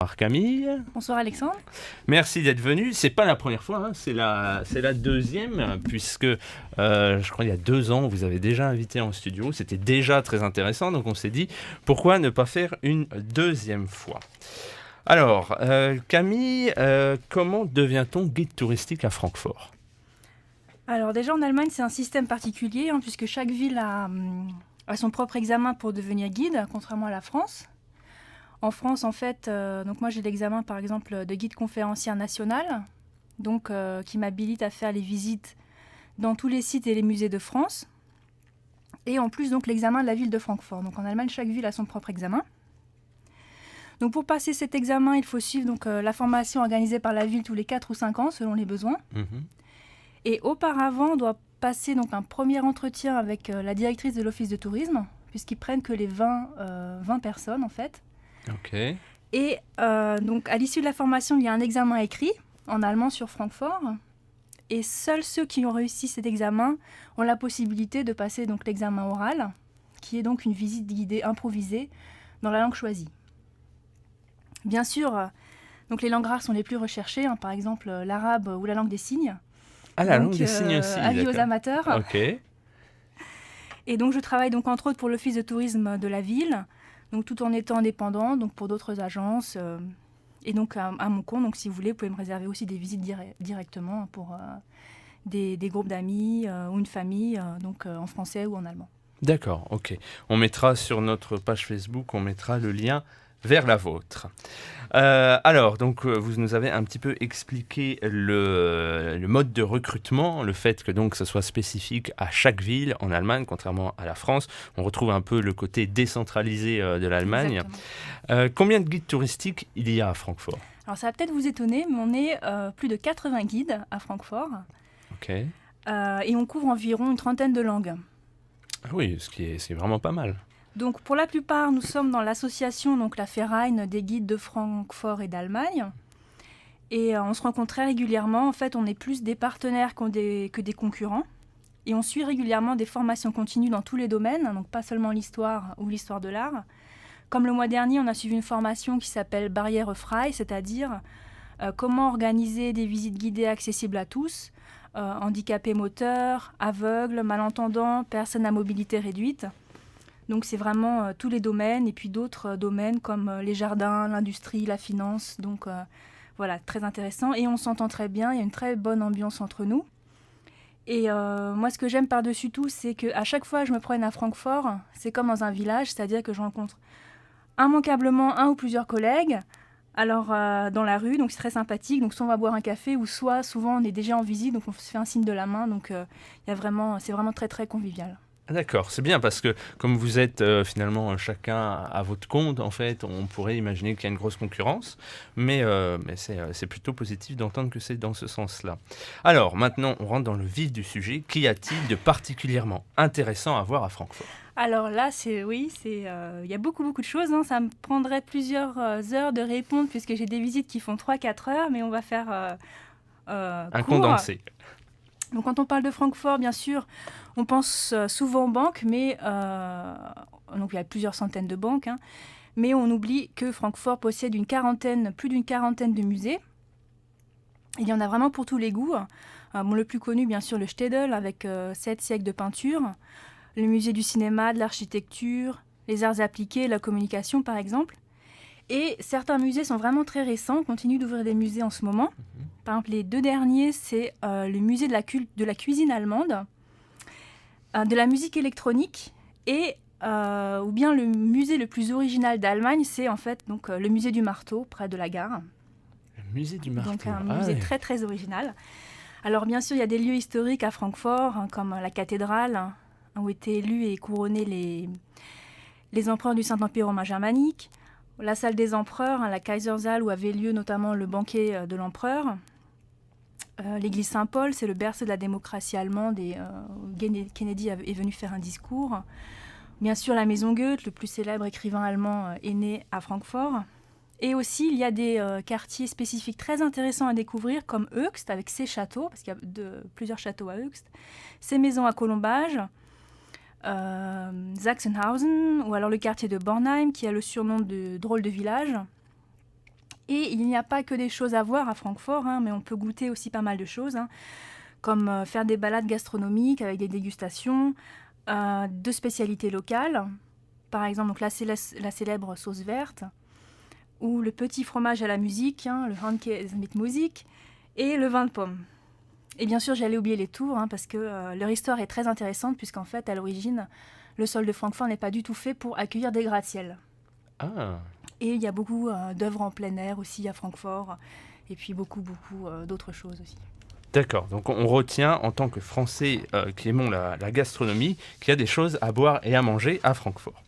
Bonsoir Camille, Bonsoir Alexandre. merci d'être venu. C'est pas la première fois, hein, c'est la deuxième, puisque je crois il y a 2 ans, vous avez déjà invité en studio. C'était déjà très intéressant, donc on s'est dit pourquoi ne pas faire une deuxième fois. Alors, Camille, comment devient-on guide touristique à Francfort ? Alors déjà en Allemagne c'est un système particulier puisque chaque ville a son propre examen pour devenir guide, contrairement à la France. En France en fait, donc moi j'ai l'examen par exemple de guide conférencier national, donc qui m'habilite à faire les visites dans tous les sites et les musées de France. Et en plus donc l'examen de la ville de Francfort. Donc en Allemagne chaque ville a son propre examen. Donc pour passer cet examen, il faut suivre donc, la formation organisée par la ville tous les 4 ou 5 ans selon les besoins. Et auparavant, on doit passer donc, un premier entretien avec la directrice de l'office de tourisme, puisqu'ils prennent que les 20 personnes en fait. Ok. Et donc à l'issue de la formation, il y a un examen écrit en allemand sur Francfort. Et seuls ceux qui ont réussi cet examen ont la possibilité de passer donc, l'examen oral, qui est donc une visite guidée improvisée dans la langue choisie. Bien sûr, donc les langues rares sont les plus recherchées, par exemple l'arabe ou la langue des signes. Ah, la Donc, langue des signes aussi. avis aux d'accord. amateurs. Ok. Et donc je travaille donc entre autres pour l'office de tourisme de la ville, donc tout en étant indépendant, donc pour d'autres agences. Et donc à mon compte, donc si vous voulez, vous pouvez me réserver aussi des visites directement pour des groupes d'amis ou une famille, donc en français ou en allemand. D'accord, ok. On mettra sur notre page Facebook, on mettra le lien vers la vôtre. Alors, donc, vous nous avez un petit peu expliqué le mode de recrutement, le fait que donc ce soit spécifique à chaque ville en Allemagne, contrairement à la France. On retrouve un peu le côté décentralisé de l'Allemagne. Combien de guides touristiques il y a à Francfort ? Alors ça va peut-être vous étonner, mais on est plus de 80 guides à Francfort. Ok. Et on couvre environ une trentaine de langues. Ah oui, c'est vraiment pas mal. Donc pour la plupart, nous sommes dans l'association, donc la Verein des guides de Francfort et d'Allemagne. Et on se rencontre très régulièrement. En fait, on est plus des partenaires que des concurrents. Et on suit régulièrement des formations continues dans tous les domaines, donc pas seulement l'histoire ou l'histoire de l'art. Comme le mois dernier, on a suivi une formation qui s'appelle Barrierefrei, c'est-à-dire comment organiser des visites guidées accessibles à tous, handicapés moteurs, aveugles, malentendants, personnes à mobilité réduite. Donc c'est vraiment tous les domaines et puis d'autres domaines comme les jardins, l'industrie, la finance. Donc voilà, très intéressant. Et on s'entend très bien, il y a une très bonne ambiance entre nous. Et moi, ce que j'aime par-dessus tout, c'est qu'à chaque fois que je me promène à Francfort, c'est comme dans un village, c'est-à-dire que je rencontre immanquablement un ou plusieurs collègues. Alors dans la rue, donc c'est très sympathique. Donc soit on va boire un café ou soit souvent on est déjà en visite, donc on se fait un signe de la main. Donc c'est vraiment très très convivial. D'accord, c'est bien parce que comme vous êtes finalement chacun à votre compte, en fait, on pourrait imaginer qu'il y a une grosse concurrence, mais c'est plutôt positif d'entendre que c'est dans ce sens-là. Alors maintenant, on rentre dans le vif du sujet. Qu'y a-t-il de particulièrement intéressant à voir à Francfort ? Alors là, il y a beaucoup de choses. Ça me prendrait plusieurs heures de répondre puisque j'ai des visites qui font 3-4 heures, mais on va faire Un court. condensé. Donc quand on parle de Francfort, bien sûr, on pense souvent aux banques, mais donc il y a plusieurs centaines de banques, mais on oublie que Francfort possède plus d'une quarantaine de musées. Il y en a vraiment pour tous les goûts. Le plus connu, bien sûr, le Städel, avec 7 siècles de peinture, le musée du cinéma, de l'architecture, les arts appliqués, la communication, par exemple. Et certains musées sont vraiment très récents, on continue d'ouvrir des musées en ce moment. Par exemple, les 2 derniers, c'est le musée de la cuisine allemande, de la musique électronique, et ou bien le musée le plus original d'Allemagne, c'est en fait donc, le musée du marteau, près de la gare. Le musée du marteau. Donc un musée très très original. Alors bien sûr, il y a des lieux historiques à Francfort, comme la cathédrale, où étaient élus et couronnés les empereurs du Saint-Empire romain germanique. La salle des empereurs, la Kaisersaal, où avait lieu notamment le banquet de l'empereur. L'église Saint-Paul, c'est le berceau de la démocratie allemande et Kennedy est venu faire un discours. Bien sûr, la maison Goethe, le plus célèbre écrivain allemand, est né à Francfort. Et aussi, il y a des quartiers spécifiques très intéressants à découvrir, comme Höchst, avec ses châteaux, parce qu'il y a plusieurs châteaux à Höchst, ses maisons à colombage, Sachsenhausen, ou alors le quartier de Bornheim, qui a le surnom de drôle de village. Et il n'y a pas que des choses à voir à Francfort, mais on peut goûter aussi pas mal de choses, comme faire des balades gastronomiques avec des dégustations, de spécialités locales, par exemple donc la célèbre sauce verte, ou le petit fromage à la musique, le Handkäse mit Musik, et le vin de pomme. Et bien sûr, j'allais oublier les tours, parce que leur histoire est très intéressante, puisqu'en fait, à l'origine, le sol de Francfort n'est pas du tout fait pour accueillir des gratte-ciels. Ah, Et il y a beaucoup d'œuvres en plein air aussi à Francfort, et puis beaucoup d'autres choses aussi. d'accord. Donc on retient en tant que Français qui aimons la gastronomie qu'il y a des choses à boire et à manger à Francfort.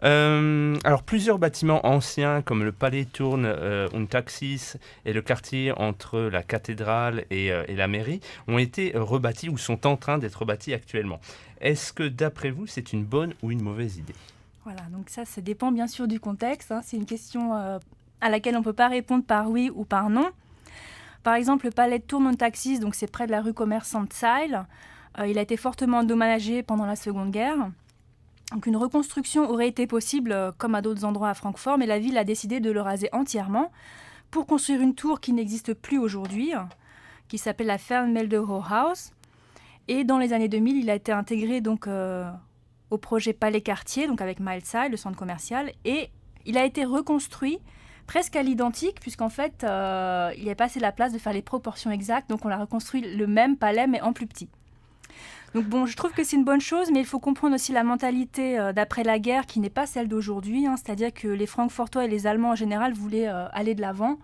Alors plusieurs bâtiments anciens comme le Palais Turn und Taxis et le quartier entre la cathédrale et la mairie ont été rebâtis ou sont en train d'être rebâtis actuellement. Est-ce que d'après vous c'est une bonne ou une mauvaise idée? Voilà, donc ça dépend bien sûr du contexte. C'est une question à laquelle on ne peut pas répondre par oui ou par non. Par exemple, le palais de Turn und Taxis, donc c'est près de la rue commerçante Zeil. Il a été fortement endommagé pendant la Seconde Guerre. Donc une reconstruction aurait été possible, comme à d'autres endroits à Francfort, mais la ville a décidé de le raser entièrement pour construire une tour qui n'existe plus aujourd'hui, qui s'appelle la Fernmeldehochhaus. Et dans les années 2000, il a été intégré donc au projet Palais Quartier, donc avec Miles Zeil, le centre commercial, et il a été reconstruit presque à l'identique, puisqu'en fait, il n'y avait pas assez la place de faire les proportions exactes, donc on a reconstruit le même palais, mais en plus petit. Donc bon, je trouve que c'est une bonne chose, mais il faut comprendre aussi la mentalité d'après la guerre, qui n'est pas celle d'aujourd'hui, c'est-à-dire que les Francfortois et les Allemands en général voulaient aller de l'avant,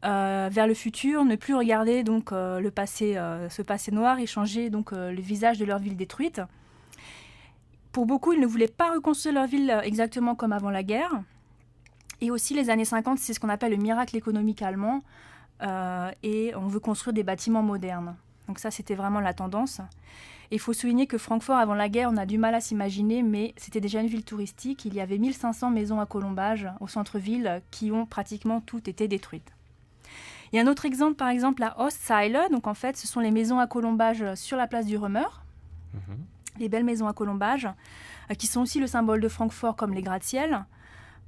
vers le futur, ne plus regarder donc le passé, ce passé noir, et changer donc le visage de leur ville détruite. Pour beaucoup, ils ne voulaient pas reconstruire leur ville exactement comme avant la guerre. Et aussi, les années 50, c'est ce qu'on appelle le miracle économique allemand. Et on veut construire des bâtiments modernes. Donc ça, c'était vraiment la tendance. Et il faut souligner que Francfort, avant la guerre, on a du mal à s'imaginer, mais c'était déjà une ville touristique. Il y avait 1500 maisons à colombage au centre-ville qui ont pratiquement toutes été détruites. Il y a un autre exemple, par exemple, à Ostzeile. Donc en fait, ce sont les maisons à colombage sur la place du Römer. Les belles maisons à colombage, qui sont aussi le symbole de Francfort comme les gratte-ciels.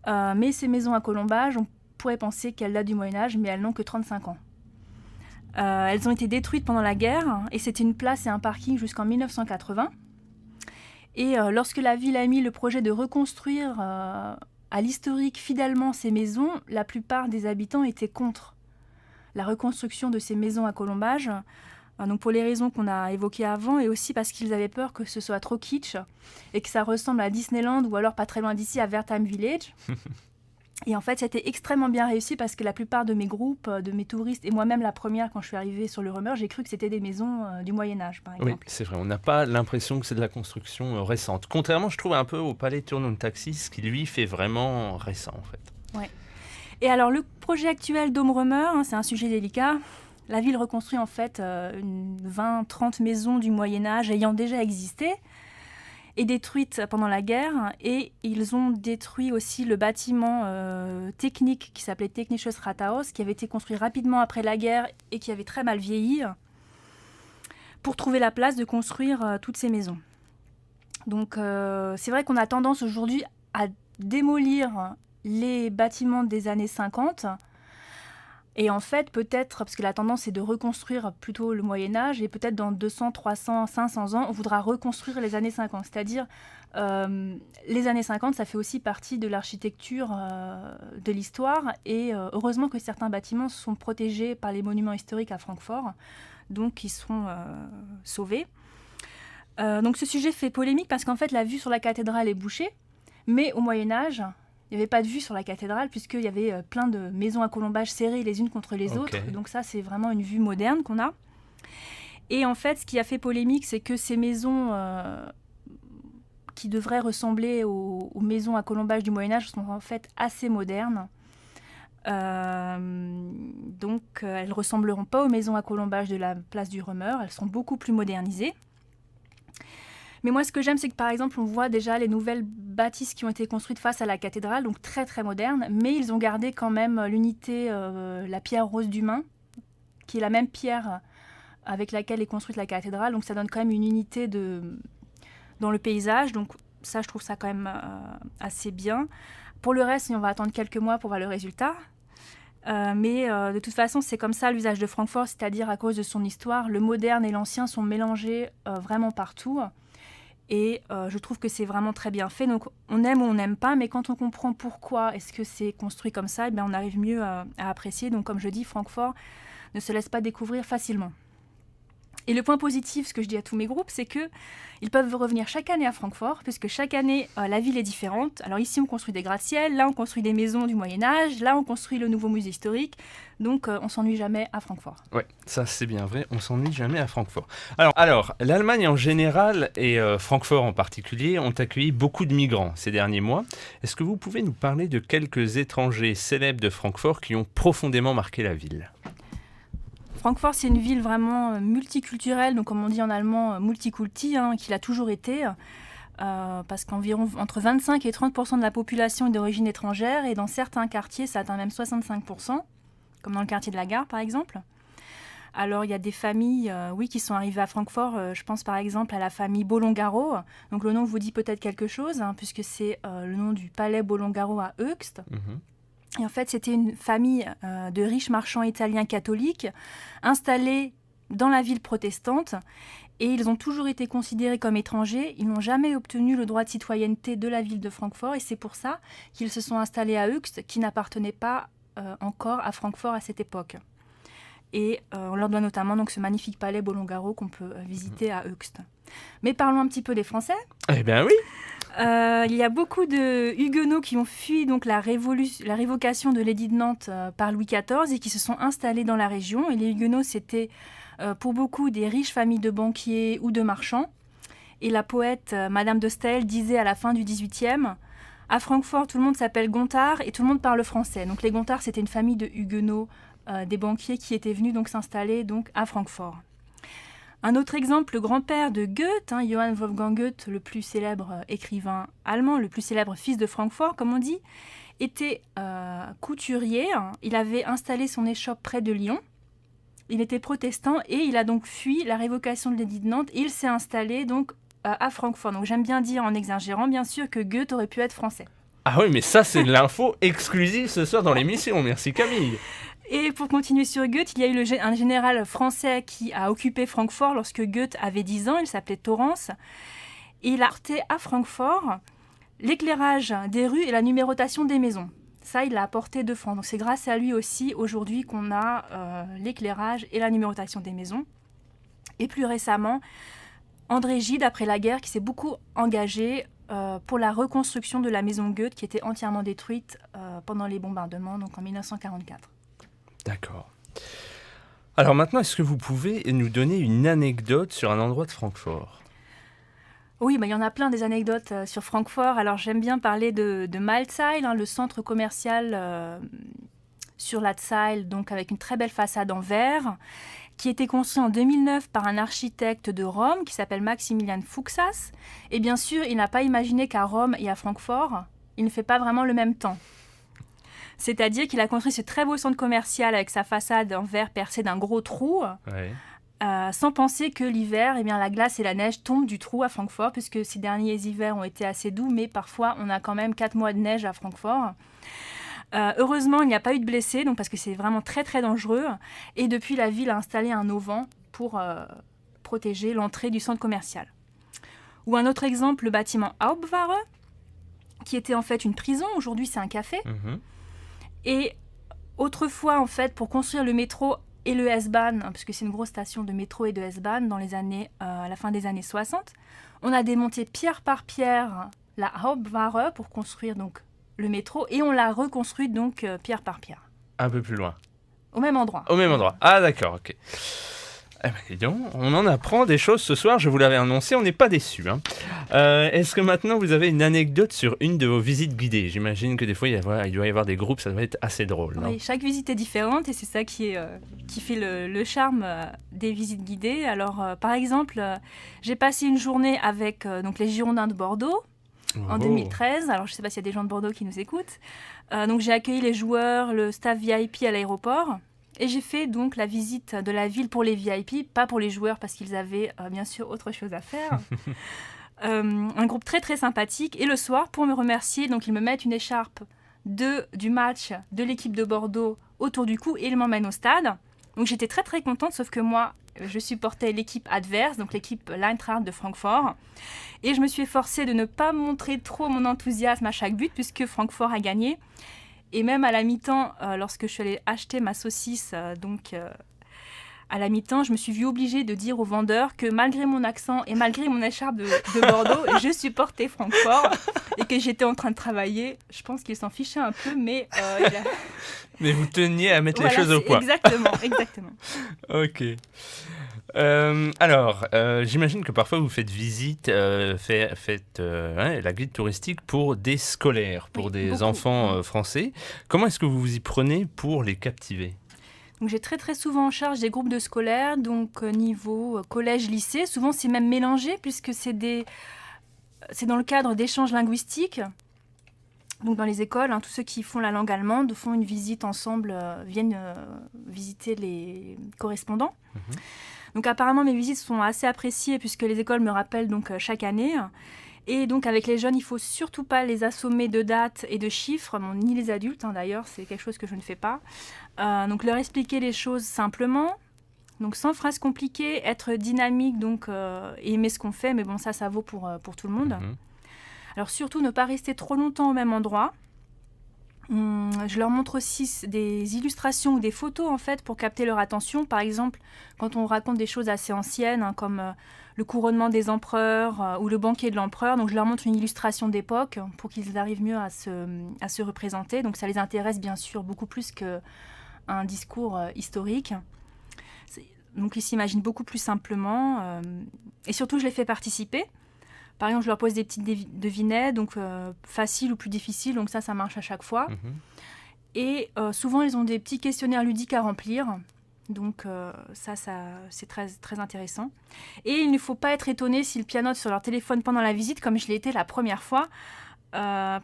Mais ces maisons à colombage, on pourrait penser qu'elles datent du Moyen-Âge, mais elles n'ont que 35 ans. Elles ont été détruites pendant la guerre, et c'était une place et un parking jusqu'en 1980. Et lorsque la ville a mis le projet de reconstruire à l'historique fidèlement ces maisons, la plupart des habitants étaient contre la reconstruction de ces maisons à colombage. Donc pour les raisons qu'on a évoquées avant, et aussi parce qu'ils avaient peur que ce soit trop kitsch et que ça ressemble à Disneyland, ou alors pas très loin d'ici à Wertheim Village. Et en fait, c'était extrêmement bien réussi, parce que la plupart de mes groupes, de mes touristes, et moi-même la première quand je suis arrivée sur le Römer, j'ai cru que c'était des maisons du Moyen-Âge, par exemple. Oui, c'est vrai, on n'a pas l'impression que c'est de la construction récente. Contrairement, je trouve, un peu au Palais Turn und Taxis, qui lui fait vraiment récent en fait. Ouais. Et alors le projet actuel Dom Römer, c'est un sujet délicat. La ville reconstruit en fait 20-30 maisons du Moyen-Âge ayant déjà existé et détruites pendant la guerre. Et ils ont détruit aussi le bâtiment technique qui s'appelait Technisches Rathaus, qui avait été construit rapidement après la guerre et qui avait très mal vieilli, pour trouver la place de construire toutes ces maisons. Donc c'est vrai qu'on a tendance aujourd'hui à démolir les bâtiments des années 50. Et en fait, peut-être, parce que la tendance est de reconstruire plutôt le Moyen-Âge, et peut-être dans 200, 300, 500 ans, on voudra reconstruire les années 50. C'est-à-dire, les années 50, ça fait aussi partie de l'architecture de l'histoire. Et heureusement que certains bâtiments sont protégés par les monuments historiques à Francfort, donc ils sont sauvés. Donc ce sujet fait polémique, parce qu'en fait, la vue sur la cathédrale est bouchée. Mais au Moyen-Âge, il n'y avait pas de vue sur la cathédrale, puisqu'il y avait plein de maisons à colombage serrées les unes contre les autres. Donc ça, c'est vraiment une vue moderne qu'on a. Et en fait, ce qui a fait polémique, c'est que ces maisons qui devraient ressembler aux maisons à colombage du Moyen-Âge sont en fait assez modernes. Donc elles ne ressembleront pas aux maisons à colombage de la place du Römer. Elles sont beaucoup plus modernisées. Mais moi, ce que j'aime, c'est que par exemple, on voit déjà les nouvelles bâtisses qui ont été construites face à la cathédrale, donc très très modernes, mais ils ont gardé quand même l'unité, la pierre rose du Main, qui est la même pierre avec laquelle est construite la cathédrale, donc ça donne quand même une unité dans le paysage, donc ça, je trouve ça quand même assez bien. Pour le reste, on va attendre quelques mois pour voir le résultat. Mais de toute façon, c'est comme ça l'usage de Francfort, c'est-à-dire à cause de son histoire, le moderne et l'ancien sont mélangés vraiment partout. Et je trouve que c'est vraiment très bien fait. Donc on aime ou on n'aime pas, mais quand on comprend pourquoi est-ce que c'est construit comme ça, eh bien, on arrive mieux à apprécier. Donc comme je dis, Francfort ne se laisse pas découvrir facilement. Et le point positif, ce que je dis à tous mes groupes, c'est qu'ils peuvent revenir chaque année à Francfort, puisque chaque année, la ville est différente. Alors ici, on construit des gratte-ciel, là, on construit des maisons du Moyen-Âge, là, on construit le nouveau musée historique. Donc, on s'ennuie jamais à Francfort. Oui, ça c'est bien vrai, on s'ennuie jamais à Francfort. Alors l'Allemagne en général et Francfort en particulier ont accueilli beaucoup de migrants ces derniers mois. Est-ce que vous pouvez nous parler de quelques étrangers célèbres de Francfort qui ont profondément marqué la ville ? Francfort, c'est une ville vraiment multiculturelle, donc comme on dit en allemand, multikulti, qui l'a toujours été, parce qu'environ entre 25 et 30% de la population est d'origine étrangère, et dans certains quartiers, ça atteint même 65%, comme dans le quartier de la Gare, par exemple. Alors, il y a des familles, qui sont arrivées à Francfort. Je pense par exemple à la famille Bolongaro. Donc, le nom vous dit peut-être quelque chose, puisque c'est le nom du palais Bolongaro à Höchst. Et en fait, c'était une famille de riches marchands italiens catholiques installés dans la ville protestante. Et ils ont toujours été considérés comme étrangers. Ils n'ont jamais obtenu le droit de citoyenneté de la ville de Francfort. Et c'est pour ça qu'ils se sont installés à Höchst, qui n'appartenait pas encore à Francfort à cette époque. Et on leur doit notamment donc, ce magnifique palais Bolongaro qu'on peut visiter à Höchst. Mais parlons un petit peu des Français. Eh bien oui. Il y a beaucoup de huguenots qui ont fui donc, la révocation de l'édit de Nantes par Louis XIV et qui se sont installés dans la région. Et les huguenots, c'était pour beaucoup des riches familles de banquiers ou de marchands. Et la poète Madame de Staël disait à la fin du XVIIIe « À Francfort, tout le monde s'appelle Gontard et tout le monde parle français ». Donc les Gontards, c'était une famille de huguenots, des banquiers qui étaient venus donc, s'installer donc, à Francfort. Un autre exemple, le grand-père de Goethe, Johann Wolfgang Goethe, le plus célèbre écrivain allemand, le plus célèbre fils de Francfort, comme on dit, était couturier. Il avait installé son échoppe près de Lyon. Il était protestant et il a donc fui la révocation de l'édit de Nantes. Et il s'est installé donc à Francfort. Donc j'aime bien dire en exagérant, bien sûr, que Goethe aurait pu être français. Ah oui, mais ça c'est de l'info exclusive ce soir dans l'émission. Merci Camille. Et pour continuer sur Goethe, il y a eu un général français qui a occupé Francfort lorsque Goethe avait 10 ans, il s'appelait Torrance. Et il a apporté à Francfort l'éclairage des rues et la numérotation des maisons. Ça, il l'a apporté de France. Donc c'est grâce à lui aussi aujourd'hui qu'on a l'éclairage et la numérotation des maisons. Et plus récemment, André Gide, après la guerre, qui s'est beaucoup engagé pour la reconstruction de la maison Goethe qui était entièrement détruite pendant les bombardements, donc en 1944. D'accord. Alors maintenant, est-ce que vous pouvez nous donner une anecdote sur un endroit de Francfort ? Oui, il y en a plein des anecdotes sur Francfort. Alors j'aime bien parler de Malzeil, le centre commercial sur la Zeil, donc avec une très belle façade en verre, qui a été construit en 2009 par un architecte de Rome qui s'appelle Maximilian Fuchsas. Et bien sûr, il n'a pas imaginé qu'à Rome et à Francfort, il ne fait pas vraiment le même temps. C'est-à-dire qu'il a construit ce très beau centre commercial avec sa façade en verre percée d'un gros trou, sans penser que l'hiver, la glace et la neige tombent du trou à Francfort, puisque ces derniers hivers ont été assez doux, mais parfois on a quand même 4 mois de neige à Francfort. Heureusement, il n'y a pas eu de blessés, donc parce que c'est vraiment très très dangereux. Et depuis, la ville a installé un auvent pour protéger l'entrée du centre commercial. Ou un autre exemple, le bâtiment Hauptware, qui était en fait une prison. Aujourd'hui, c'est un café. Et autrefois, en fait, pour construire le métro et le S-Bahn, parce que c'est une grosse station de métro et de S-Bahn à la fin des années 60, on a démonté pierre par pierre la Hauptware pour construire donc le métro et on l'a reconstruite donc pierre par pierre. Un peu plus loin. Au même endroit. Au même endroit. Ah d'accord, ok. Eh ben, dis donc, on en apprend des choses ce soir, je vous l'avais annoncé, on n'est pas déçus. Est-ce que maintenant vous avez une anecdote sur une de vos visites guidées ? J'imagine que des fois il doit y avoir des groupes, ça doit être assez drôle. Non ? Oui, chaque visite est différente et c'est ça qui fait le charme des visites guidées. Alors par exemple, j'ai passé une journée avec donc, les Girondins de Bordeaux en 2013. Alors je ne sais pas s'il y a des gens de Bordeaux qui nous écoutent. Donc j'ai accueilli les joueurs, le staff VIP à l'aéroport. Et j'ai fait donc la visite de la ville pour les VIP, pas pour les joueurs parce qu'ils avaient bien sûr autre chose à faire. Un groupe très très sympathique. Et le soir, pour me remercier, donc ils me mettent une écharpe du match de l'équipe de Bordeaux autour du cou et il m'emmène au stade. Donc j'étais très très contente, sauf que moi, je supportais l'équipe adverse, donc l'équipe l'Eintracht de Francfort. Et je me suis efforcée de ne pas montrer trop mon enthousiasme à chaque but, puisque Francfort a gagné. Et même à la mi-temps, lorsque je suis allée acheter ma saucisse, à la mi-temps, je me suis vue obligée de dire au vendeur que malgré mon accent et malgré mon écharpe de Bordeaux, je supportais Francfort et que j'étais en train de travailler. Je pense qu'il s'en fichait un peu, mais... Mais vous teniez à mettre les choses au point. Exactement. Ok. Alors, j'imagine que parfois vous faites visite, faites la guide touristique pour des scolaires, pour des beaucoup. enfants français. Comment est-ce que vous vous y prenez pour les captiver ? Donc j'ai très très souvent en charge des groupes de scolaires, donc niveau collège-lycée. Souvent c'est même mélangé puisque c'est dans le cadre d'échanges linguistiques. Donc dans les écoles, tous ceux qui font la langue allemande font une visite ensemble, viennent visiter les correspondants. Donc apparemment mes visites sont assez appréciées puisque les écoles me rappellent donc chaque année. Et donc avec les jeunes, il ne faut surtout pas les assommer de dates et de chiffres, ni les adultes d'ailleurs, c'est quelque chose que je ne fais pas. Donc leur expliquer les choses simplement, donc sans phrases compliquées, être dynamique donc, et aimer ce qu'on fait, mais bon ça vaut pour tout le monde. Alors surtout ne pas rester trop longtemps au même endroit. Je leur montre aussi des illustrations ou des photos en fait pour capter leur attention. Par exemple, quand on raconte des choses assez anciennes comme le couronnement des empereurs ou le banquet de l'empereur, donc je leur montre une illustration d'époque pour qu'ils arrivent mieux à se représenter. Donc ça les intéresse bien sûr beaucoup plus qu'un discours historique. Donc ils s'imaginent beaucoup plus simplement et surtout je les fais participer. Par exemple, je leur pose des petites devinettes, donc faciles ou plus difficiles, donc ça marche à chaque fois. Et souvent, ils ont des petits questionnaires ludiques à remplir, donc ça c'est très, très intéressant. Et il ne faut pas être étonné s'ils pianotent sur leur téléphone pendant la visite, comme je l'ai été la première fois,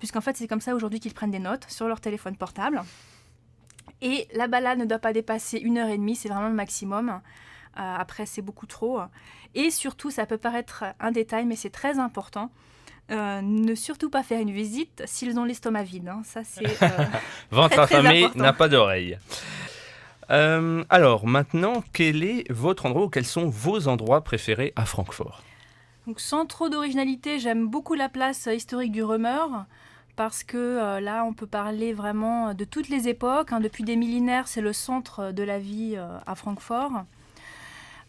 puisqu'en fait, c'est comme ça aujourd'hui qu'ils prennent des notes sur leur téléphone portable. Et la balade ne doit pas dépasser 1h30, c'est vraiment le maximum. Après, c'est beaucoup trop. Et surtout, ça peut paraître un détail, mais c'est très important. Ne surtout pas faire une visite s'ils ont l'estomac vide. Ça, c'est ventre très, très affamé important. n'a pas d'oreille. Alors, maintenant, quel est votre endroit ou quels sont vos endroits préférés à Francfort ? Donc, sans trop d'originalité, j'aime beaucoup la place historique du Römer. Parce que là, on peut parler vraiment de toutes les époques. Depuis des millénaires, c'est le centre de la vie à Francfort.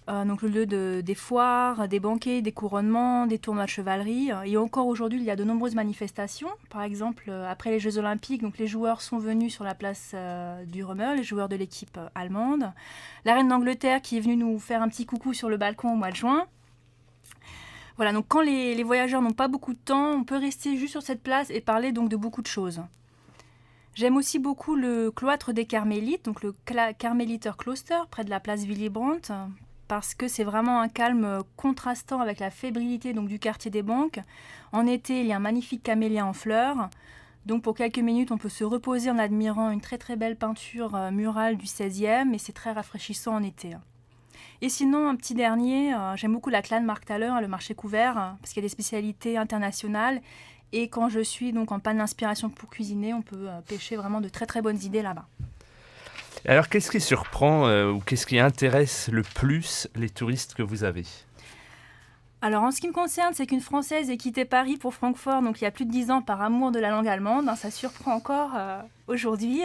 Donc le lieu des foires, des banquets, des couronnements, des tournois de chevalerie. Et encore aujourd'hui, il y a de nombreuses manifestations. Par exemple, après les Jeux Olympiques, donc les joueurs sont venus sur la place du Römer, les joueurs de l'équipe allemande. La reine d'Angleterre qui est venue nous faire un petit coucou sur le balcon au mois de juin. Voilà, donc quand les voyageurs n'ont pas beaucoup de temps, on peut rester juste sur cette place et parler donc de beaucoup de choses. J'aime aussi beaucoup le cloître des Carmélites, donc le Carmeliter Kloster, près de la place Willy Brandt, parce que c'est vraiment un calme contrastant avec la fébrilité donc, du quartier des banques. En été, il y a un magnifique camélia en fleurs. Donc pour quelques minutes, on peut se reposer en admirant une très très belle peinture murale du XVIe, et c'est très rafraîchissant en été. Et sinon, un petit dernier, j'aime beaucoup la Kleinmarkthalle, le marché couvert, parce qu'il y a des spécialités internationales. Et quand je suis donc en panne d'inspiration pour cuisiner, on peut pêcher vraiment de très très bonnes idées là-bas. Alors, qu'est-ce qui surprend ou qu'est-ce qui intéresse le plus les touristes que vous avez ? Alors, en ce qui me concerne, c'est qu'une Française ait quitté Paris pour Francfort, donc il y a plus de 10 ans, par amour de la langue allemande. Ça surprend encore aujourd'hui.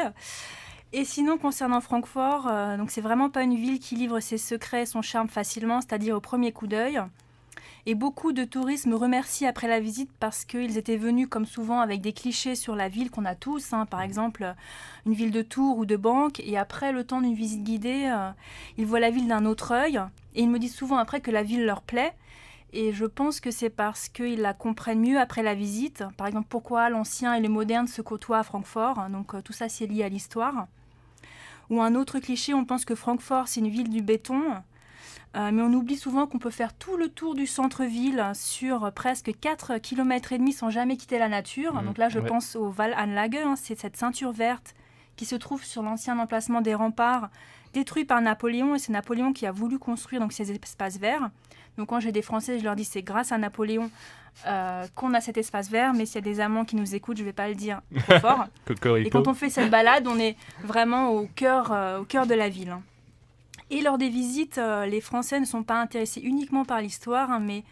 Et sinon, concernant Francfort, donc c'est vraiment pas une ville qui livre ses secrets et son charme facilement, c'est-à-dire au premier coup d'œil. Et beaucoup de touristes me remercient après la visite parce qu'ils étaient venus, comme souvent, avec des clichés sur la ville qu'on a tous. Par exemple, une ville de tours ou de banque. Et après, le temps d'une visite guidée, ils voient la ville d'un autre œil. Et ils me disent souvent après que la ville leur plaît. Et je pense que c'est parce qu'ils la comprennent mieux après la visite. Par exemple, pourquoi l'ancien et le moderne se côtoient à Francfort. Donc tout ça, c'est lié à l'histoire. Ou un autre cliché, on pense que Francfort, c'est une ville du béton. Mais on oublie souvent qu'on peut faire tout le tour du centre-ville sur presque 4,5 km sans jamais quitter la nature. Donc là, je pense au Wallanlage, c'est cette ceinture verte qui se trouve sur l'ancien emplacement des remparts, détruit par Napoléon, et c'est Napoléon qui a voulu construire donc, ces espaces verts. Donc quand j'ai des Français, je leur dis c'est grâce à Napoléon qu'on a cet espace vert, mais s'il y a des Allemands qui nous écoutent, je ne vais pas le dire trop fort. Et quand on fait cette balade, on est vraiment au cœur de la ville. Et lors des visites, les Français ne sont pas intéressés uniquement par l'histoire, mais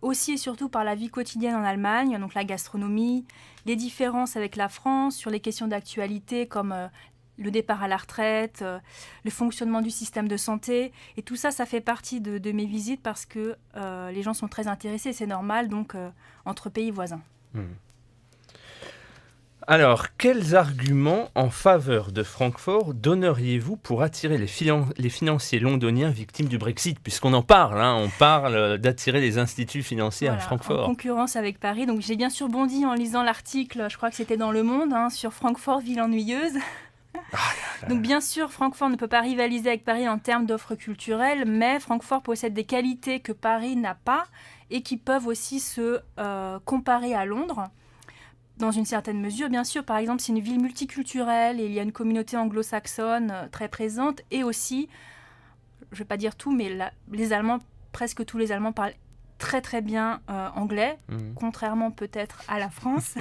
aussi et surtout par la vie quotidienne en Allemagne, donc la gastronomie, les différences avec la France sur les questions d'actualité comme le départ à la retraite, le fonctionnement du système de santé. Et tout ça, ça fait partie de mes visites parce que les gens sont très intéressés, c'est normal, donc entre pays voisins. Alors, quels arguments en faveur de Francfort donneriez-vous pour attirer les financiers londoniens victimes du Brexit? Puisqu'on en parle, on parle d'attirer les instituts financiers à Francfort. En concurrence avec Paris. Donc, j'ai bien sûr bondi en lisant l'article, je crois que c'était dans Le Monde, sur Francfort, ville ennuyeuse. Donc bien sûr, Francfort ne peut pas rivaliser avec Paris en termes d'offres culturelles, mais Francfort possède des qualités que Paris n'a pas et qui peuvent aussi se comparer à Londres. Dans une certaine mesure, bien sûr, par exemple, c'est une ville multiculturelle et il y a une communauté anglo-saxonne très présente et aussi, je ne vais pas dire tout, mais les Allemands, presque tous les Allemands parlent très très bien anglais, contrairement peut-être à la France.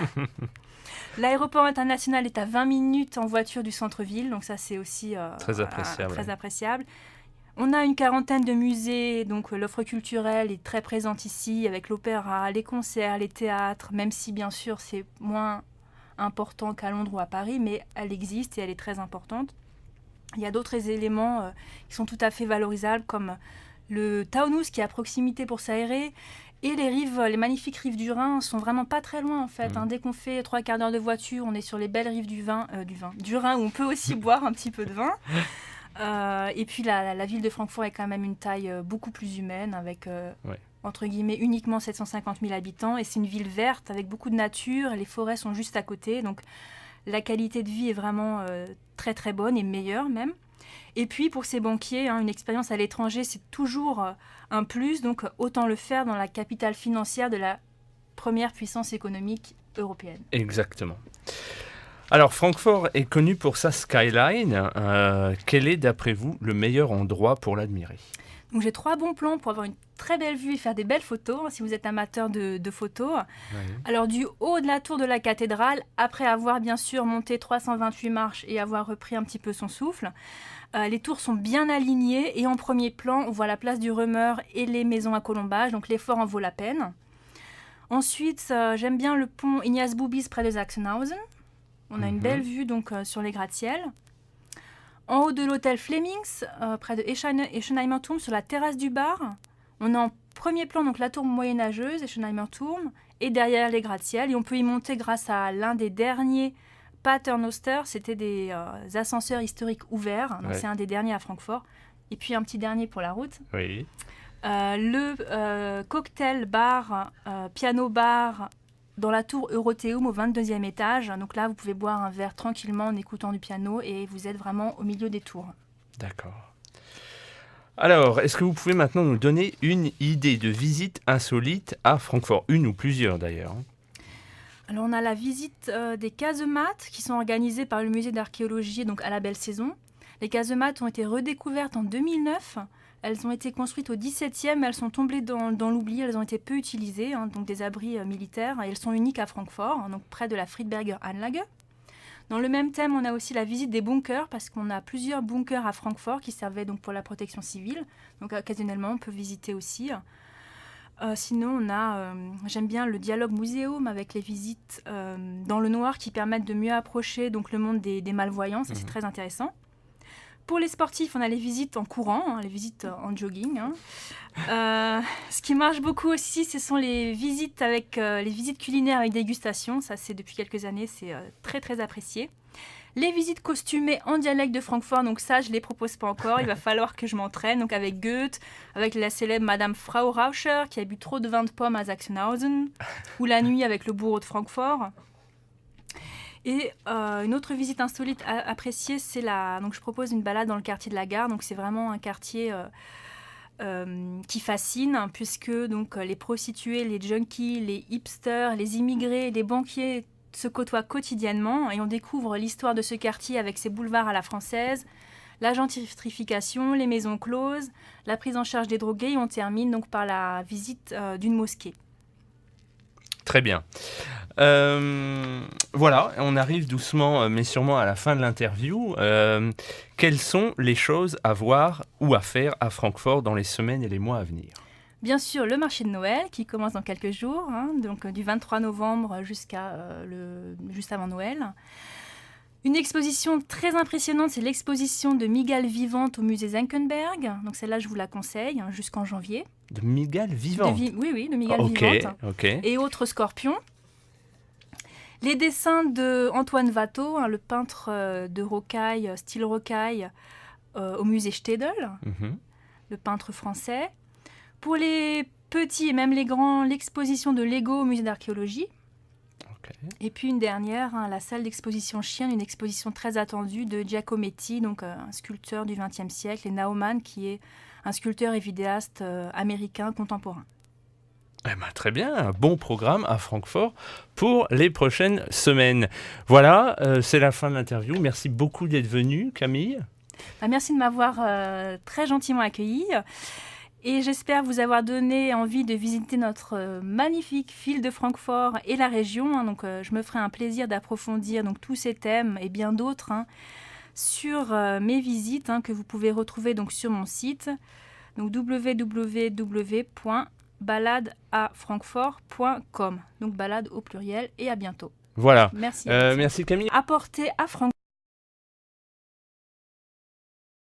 L'aéroport international est à 20 minutes en voiture du centre-ville, donc ça c'est aussi très appréciable. On a une quarantaine de musées, donc l'offre culturelle est très présente ici, avec l'opéra, les concerts, les théâtres, même si bien sûr c'est moins important qu'à Londres ou à Paris, mais elle existe et elle est très importante. Il y a d'autres éléments qui sont tout à fait valorisables, comme le Taunus qui est à proximité pour s'aérer, et les magnifiques rives du Rhin sont vraiment pas très loin en fait. Dès qu'on fait 3/4 d'heure de voiture, on est sur les belles rives du Rhin, où on peut aussi boire un petit peu de vin. Et puis la ville de Francfort est quand même une taille beaucoup plus humaine, avec entre guillemets uniquement 750 000 habitants, et c'est une ville verte avec beaucoup de nature, les forêts sont juste à côté, donc la qualité de vie est vraiment très très bonne et meilleure même. Et puis pour ces banquiers, une expérience à l'étranger c'est toujours un plus, donc autant le faire dans la capitale financière de la première puissance économique européenne. Exactement. Alors, Francfort est connu pour sa skyline. Quel est, d'après vous, le meilleur endroit pour l'admirer? Donc, j'ai 3 bons plans pour avoir une très belle vue et faire des belles photos, si vous êtes amateur de photos. Oui. Alors, du haut de la tour de la cathédrale, après avoir bien sûr monté 328 marches et avoir repris un petit peu son souffle, les tours sont bien alignées et en premier plan, on voit la place du Römer et les maisons à colombage, donc l'effort en vaut la peine. Ensuite, j'aime bien le pont Ignaz Bubis près de Sachsenhausen. On a une belle vue donc, sur les gratte-ciels. En haut de l'hôtel Flemings, près de Eschenheimer Turm, sur la terrasse du bar, on a en premier plan donc, la tour moyenâgeuse, Eschenheimer Turm, et derrière les gratte-ciels. Et on peut y monter grâce à l'un des derniers Paternoster, c'était des ascenseurs historiques ouverts. Donc c'est un des derniers à Francfort. Et puis un petit dernier pour la route. Oui. Le cocktail bar, piano bar, dans la tour Euroteum au 22e étage. Donc là, vous pouvez boire un verre tranquillement en écoutant du piano et vous êtes vraiment au milieu des tours. D'accord. Alors, est-ce que vous pouvez maintenant nous donner une idée de visite insolite à Francfort? Une ou plusieurs d'ailleurs. Alors, on a la visite des casemates qui sont organisées par le musée d'archéologie donc à la belle saison. Les casemates ont été redécouvertes en 2009. Elles ont été construites au XVIIe, mais elles sont tombées dans l'oubli, elles ont été peu utilisées, donc des abris militaires, et elles sont uniques à Francfort, donc près de la Friedberger Anlage. Dans le même thème, on a aussi la visite des bunkers, parce qu'on a plusieurs bunkers à Francfort qui servaient donc pour la protection civile, donc occasionnellement on peut visiter aussi. Sinon, j'aime bien le dialogue muséum avec les visites dans le noir qui permettent de mieux approcher donc, le monde des malvoyants, ça c'est très intéressant. Pour les sportifs, on a les visites en courant, les visites en jogging. Ce qui marche beaucoup aussi, ce sont les visites culinaires avec dégustation. Ça, c'est depuis quelques années, c'est très très apprécié. Les visites costumées en dialecte de Francfort, donc ça, je ne les propose pas encore. Il va falloir que je m'entraîne. Donc avec Goethe, avec la célèbre Madame Frau Rauscher, qui a bu trop de vin de pomme à Sachsenhausen, ou la nuit avec le bourreau de Francfort. Et une autre visite insolite appréciée, c'est donc je propose une balade dans le quartier de la Gare. Donc c'est vraiment un quartier qui fascine, puisque donc les prostituées, les junkies, les hipsters, les immigrés, les banquiers, se côtoient quotidiennement et on découvre l'histoire de ce quartier avec ses boulevards à la française, la gentrification, les maisons closes, la prise en charge des drogués et on termine donc par la visite d'une mosquée. Très bien. Voilà, on arrive doucement mais sûrement à la fin de l'interview. Quelles sont les choses à voir ou à faire à Francfort dans les semaines et les mois à venir ? Bien sûr, le marché de Noël qui commence dans quelques jours, donc du 23 novembre jusqu'à juste avant Noël. Une exposition très impressionnante, c'est l'exposition de Mygale vivante au musée Senckenberg. Donc celle-là, je vous la conseille jusqu'en janvier. De Mygale vivante. Oui, de Mygale vivante. Ok. Et autres scorpions. Les dessins de Antoine Watteau, le peintre de rocaille, style rocaille, au musée Stedel, le peintre français. Pour les petits et même les grands, l'exposition de Lego au musée d'archéologie. Et puis une dernière, la salle d'exposition Chienne, une exposition très attendue de Giacometti, donc un sculpteur du XXe siècle, et Naumann, qui est un sculpteur et vidéaste américain contemporain. Eh ben, très bien, un bon programme à Francfort pour les prochaines semaines. Voilà, c'est la fin de l'interview. Merci beaucoup d'être venu, Camille. Merci de m'avoir très gentiment accueilli. Et j'espère vous avoir donné envie de visiter notre magnifique ville de Francfort et la région. Donc, je me ferai un plaisir d'approfondir donc, tous ces thèmes et bien d'autres sur mes visites que vous pouvez retrouver donc, sur mon site donc www.baladeafrancfort.com. Donc balade au pluriel et à bientôt. Voilà. Merci. Merci Camille. Apporter à Francfort.